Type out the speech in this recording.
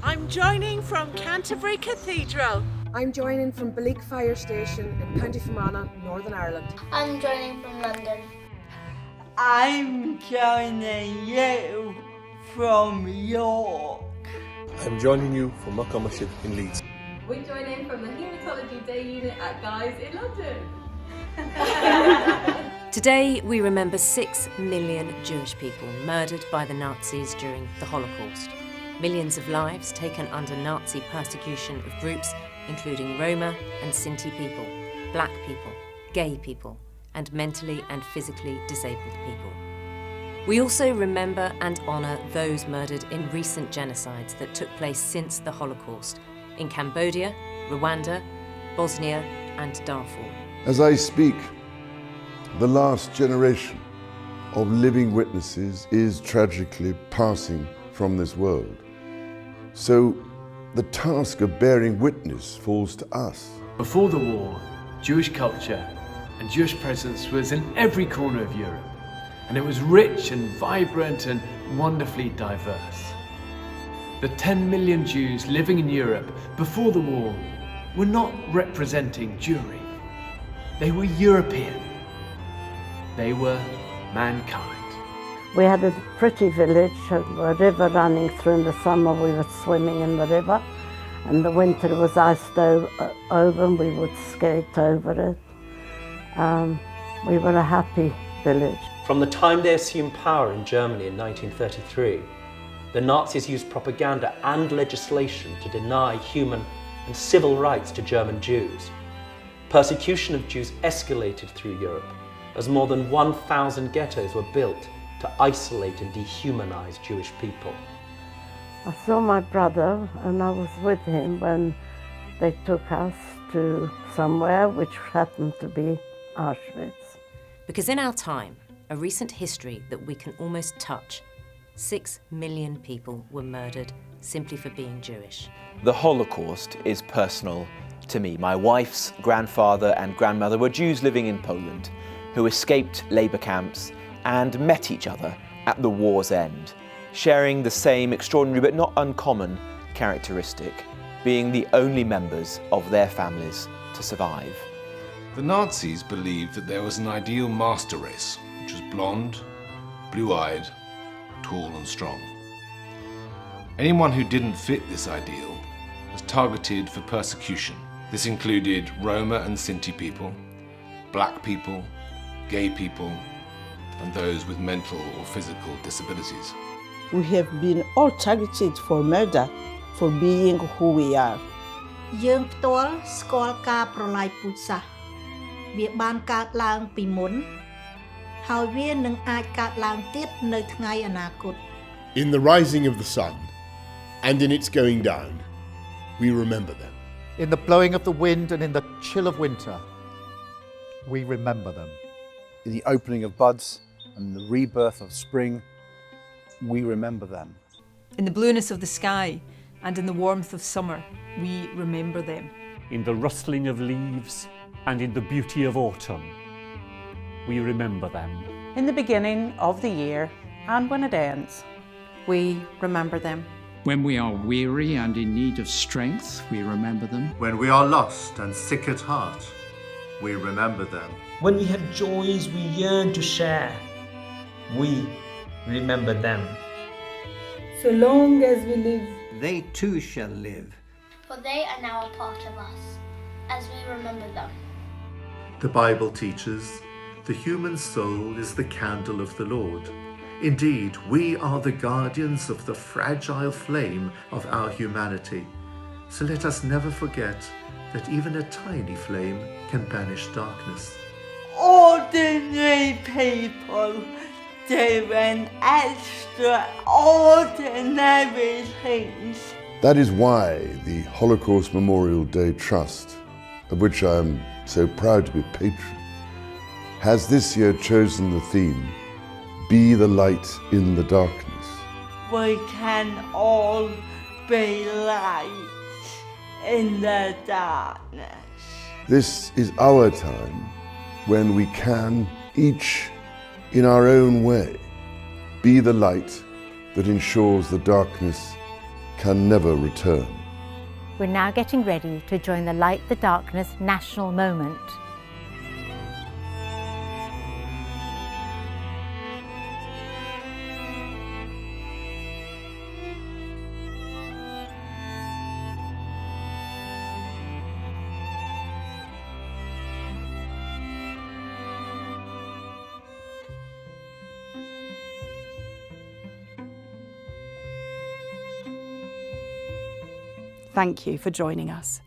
I'm joining from Canterbury Cathedral. I'm joining from Bleak Fire Station in County Fermanagh, Northern Ireland. I'm joining from London. I'm joining you from York. I'm joining you from Muckamushet in Leeds. We join in from the Haematology Day Unit at Guy's in London. Today we remember 6 million Jewish people murdered by the Nazis during the Holocaust. Millions of lives taken under Nazi persecution of groups including Roma and Sinti people, black people, gay people, and mentally and physically disabled people. We also remember and honour those murdered in recent genocides that took place since the Holocaust in Cambodia, Rwanda, Bosnia and Darfur. As I speak, the last generation of living witnesses is tragically passing from this world. So the task of bearing witness falls to us. Before the war, Jewish culture and Jewish presence was in every corner of Europe, and it was rich and vibrant and wonderfully diverse. The 10 million Jews living in Europe before the war were not representing Jewry. They were European. They were mankind. We had a pretty village, a river running through. In the summer we were swimming in the river, and the winter it was iced over and we would skate over it. We were a happy village. From the time they assumed power in Germany in 1933, the Nazis used propaganda and legislation to deny human and civil rights to German Jews. Persecution of Jews escalated through Europe as more than 1,000 ghettos were built to isolate and dehumanize Jewish people. I saw my brother and I was with him when they took us to somewhere which happened to be Auschwitz. Because in our time, a recent history that we can almost touch, 6 million people were murdered simply for being Jewish. The Holocaust is personal to me. My wife's grandfather and grandmother were Jews living in Poland who escaped labour camps and met each other at the war's end, sharing the same extraordinary but not uncommon characteristic, being the only members of their families to survive. The Nazis believed that there was an ideal master race, which was blonde, blue-eyed, tall and strong. Anyone who didn't fit this ideal was targeted for persecution. This included Roma and Sinti people, black people, gay people, and those with mental or physical disabilities. We have been all targeted for murder, for being who we are. យើងផ្ទាល់ស្គាល់ការប្រឡាយពូជសាសន៍វាបានកើតឡើងពីមុនហើយវានឹងអាចកើតឡើងទៀតនៅថ្ងៃអនាគត In the rising of the sun and in its going down, we remember them. In the blowing of the wind and in the chill of winter, we remember them. In the opening of buds and the rebirth of spring, we remember them. In the blueness of the sky and in the warmth of summer, we remember them. In the rustling of leaves and in the beauty of autumn, we remember them. In the beginning of the year and when it ends, we remember them. When we are weary and in need of strength, we remember them. When we are lost and sick at heart, we remember them. When we have joys we yearn to share, we remember them. So long as we live, they too shall live. For they are now a part of us, as we remember them. The Bible teaches the human soul is the candle of the Lord. Indeed, we are the guardians of the fragile flame of our humanity. So let us never forget that even a tiny flame can banish darkness. Ordinary people doing extraordinary things. That is why the Holocaust Memorial Day Trust, of which I am so proud to be patron, has this year chosen the theme, Be the Light in the Darkness. We can all be light in the darkness. This is our time when we can, each in our own way, be the light that ensures the darkness can never return. We're now getting ready to join the Light the Darkness national moment. Thank you for joining us.